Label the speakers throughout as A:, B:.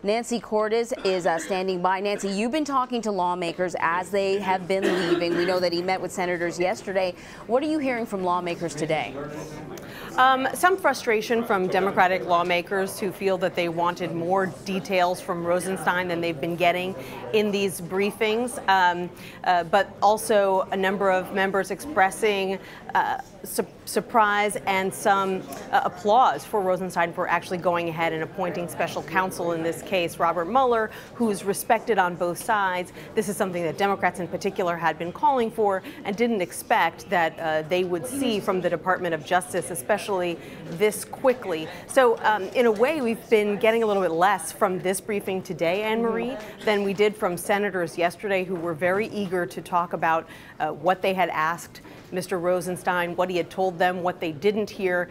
A: Nancy Cordes is standing by. Nancy, you've been talking to lawmakers as they have been leaving. We know that he met with senators yesterday. What are you hearing from lawmakers today?
B: Some frustration from Democratic lawmakers who feel that they wanted more details from Rosenstein than they've been getting in these briefings, but also a number of members expressing surprise and some applause for Rosenstein for actually going ahead and appointing special counsel in this case, Robert Mueller, who's respected on both sides. This is something that Democrats in particular had been calling for and didn't expect that they would see from the Department of Justice, especially this quickly. So in a way, we've been getting a little bit less from this briefing today, Anne-Marie, than we did from senators yesterday, who were very eager to talk about what they had asked Mr. Rosenstein, what he had told them, what they didn't hear.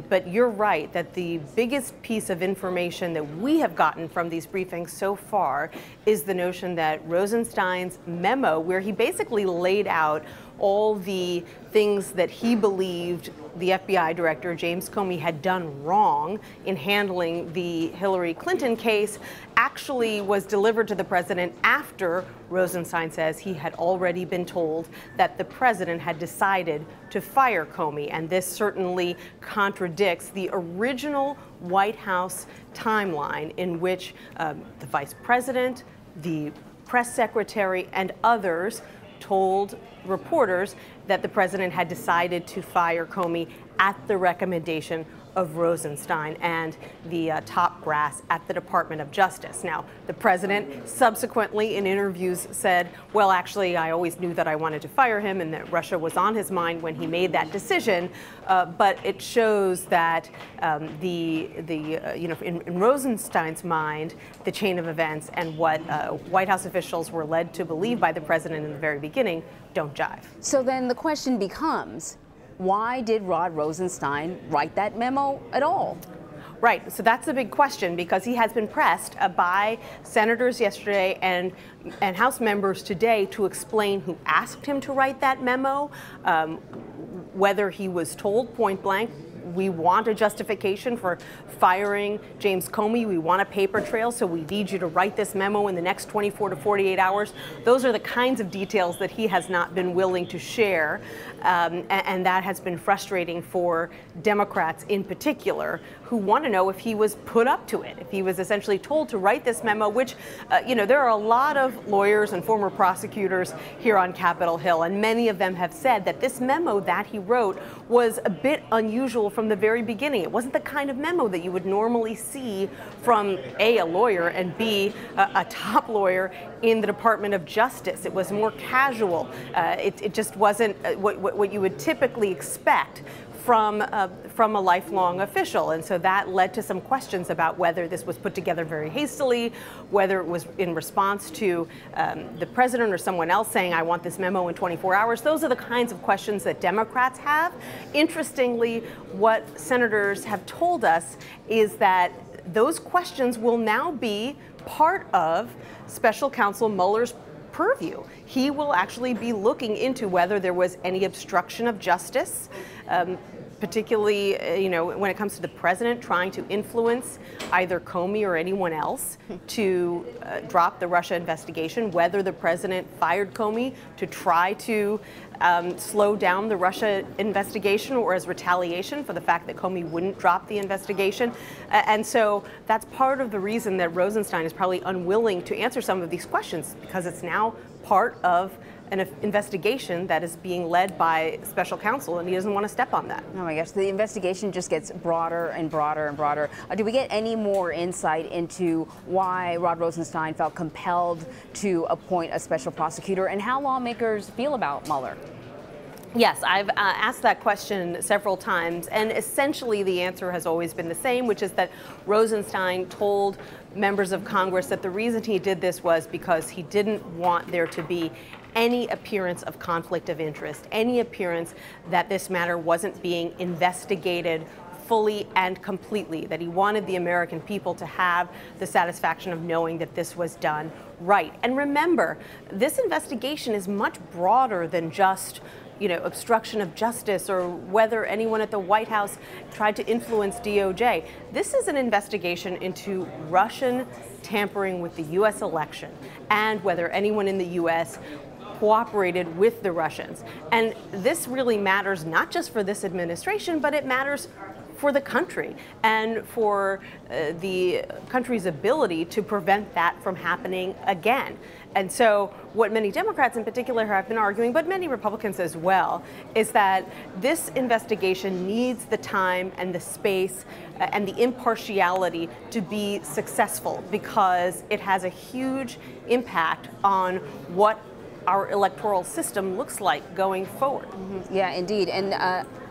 B: But you're right that the biggest piece of information that we have gotten from these briefings so far is the notion that Rosenstein's memo, where he basically laid out all the things that he believed the FBI Director James Comey had done wrong in handling the Hillary Clinton case, actually was delivered to the president after Rosenstein says he had already been told that the president had decided to fire Comey. And this certainly contradicts the original White House timeline in which the vice president, the press secretary, and others told reporters that the president had decided to fire Comey at the recommendation of Rosenstein and the top brass at the Department of Justice. Now, the president subsequently in interviews said, well, actually, I always knew that I wanted to fire him and that Russia was on his mind when he made that decision. But it shows that in Rosenstein's mind, the chain of events and what White House officials were led to believe by the president in the very beginning don't jive.
A: So then the question becomes, why did Rod Rosenstein write that memo at all?
B: Right. So that's a big question, because he has been pressed by senators yesterday and House members today to explain who asked him to write that memo, whether he was told point blank, we want a justification for firing James Comey. We want a paper trail, so we need you to write this memo in the next 24 to 48 hours. Those are the kinds of details that he has not been willing to share, and that has been frustrating for Democrats in particular, who want to know if he was put up to it, if he was essentially told to write this memo, which, there are a lot of lawyers and former prosecutors here on Capitol Hill, and many of them have said that this memo that he wrote was a bit unusual from the very beginning. It wasn't the kind of memo that you would normally see from A, lawyer, and B, a top lawyer in the Department of Justice. It was more casual. It just wasn't what you would typically expect from a lifelong official. And so that led to some questions about whether this was put together very hastily, whether it was in response to the president or someone else saying, I want this memo in 24 hours. Those are the kinds of questions that Democrats have. Interestingly, what senators have told us is that those questions will now be part of Special Counsel Mueller's purview. He will actually be looking into whether there was any obstruction of justice, particularly, when it comes to the president trying to influence either Comey or anyone else to drop the Russia investigation, whether the president fired Comey to try to slow down the Russia investigation or as retaliation for the fact that Comey wouldn't drop the investigation. And so that's part of the reason that Rosenstein is probably unwilling to answer some of these questions, because it's now part of an investigation that is being led by special counsel, and he doesn't want to step on that.
A: Oh my gosh, the investigation just gets broader and broader and broader. Do we get any more insight into why Rod Rosenstein felt compelled to appoint a special prosecutor and how lawmakers feel about Mueller?
B: Yes, I've asked that question several times, and essentially the answer has always been the same, which is that Rosenstein told members of Congress that the reason he did this was because he didn't want there to be any appearance of conflict of interest, any appearance that this matter wasn't being investigated fully and completely, that he wanted the American people to have the satisfaction of knowing that this was done right. And remember, this investigation is much broader than just obstruction of justice or whether anyone at the White House tried to influence DOJ. This is an investigation into Russian tampering with the U.S. election and whether anyone in the U.S. cooperated with the Russians. And this really matters not just for this administration, but it matters for the country and for the country's ability to prevent that from happening again. And so what many Democrats in particular have been arguing, but many Republicans as well, is that this investigation needs the time and the space and the impartiality to be successful, because it has a huge impact on what our electoral system looks like going forward.
A: Mm-hmm. Yeah, indeed. And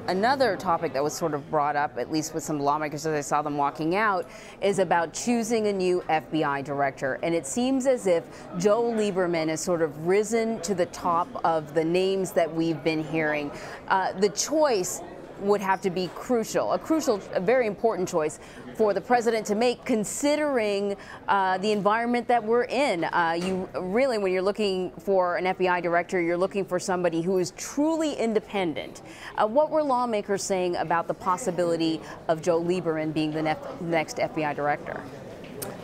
A: another topic that was sort of brought up, at least with some lawmakers as I saw them walking out, is about choosing a new FBI director. And it seems as if Joe Lieberman has sort of risen to the top of the names that we've been hearing. The choice would have to be crucial, a very important choice for the president to make, considering the environment that we're in. You really, when you're looking for an FBI director, you're looking for somebody who is truly independent. What were lawmakers saying about the possibility of Joe Lieberman being the next FBI director?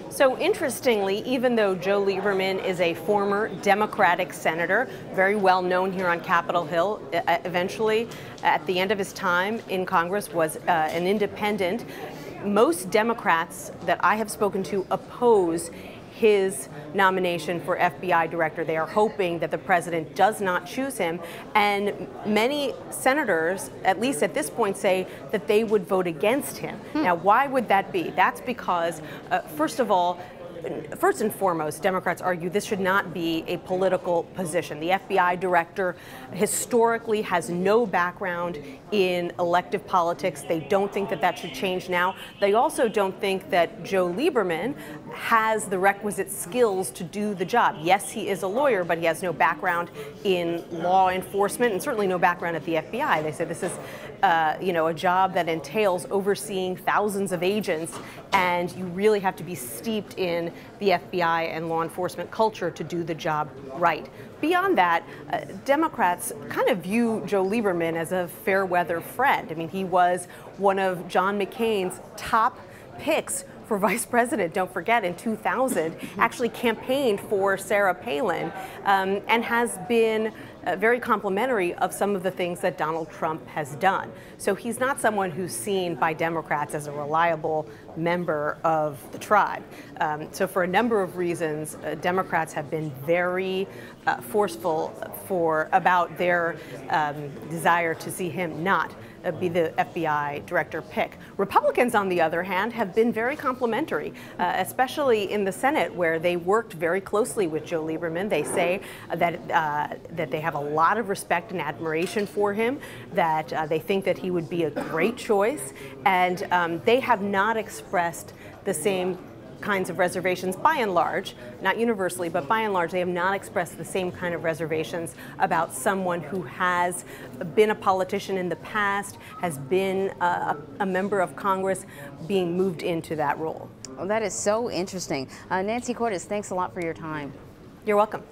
B: So interestingly, even though Joe Lieberman is a former Democratic senator, very well known here on Capitol Hill, eventually at the end of his time in Congress was an independent, most Democrats that I have spoken to oppose his nomination for FBI director. They are hoping that the president does not choose him. And many senators, at least at this point, say that they would vote against him. Now, why would that be? That's because, first and foremost, Democrats argue this should not be a political position. The FBI director historically has no background in elective politics. They don't think that that should change now. They also don't think that Joe Lieberman has the requisite skills to do the job. Yes, he is a lawyer, but he has no background in law enforcement and certainly no background at the FBI. They say this is a job that entails overseeing thousands of agents, and you really have to be steeped in the FBI and law enforcement culture to do the job right. Beyond that, Democrats kind of view Joe Lieberman as a fair weather friend. I mean, he was one of John McCain's top picks for vice president, don't forget, in 2000, actually campaigned for Sarah Palin, and has been very complimentary of some of the things that Donald Trump has done. So he's not someone who's seen by Democrats as a reliable member of the tribe. So for a number of reasons, Democrats have been very forceful about their desire to see him not be the FBI director pick. Republicans, on the other hand, have been very complimentary, especially in the Senate, where they worked very closely with Joe Lieberman. They say that they have a lot of respect and admiration for him, that they think that he would be a great choice, and they have not expressed the same kinds of reservations by and large, not universally, but by and large, they have not expressed the same kind of reservations about someone who has been a politician in the past, has been a member of Congress, being moved into that role.
A: Well, that is so interesting. Nancy Cordes, thanks a lot for your time.
B: You're welcome.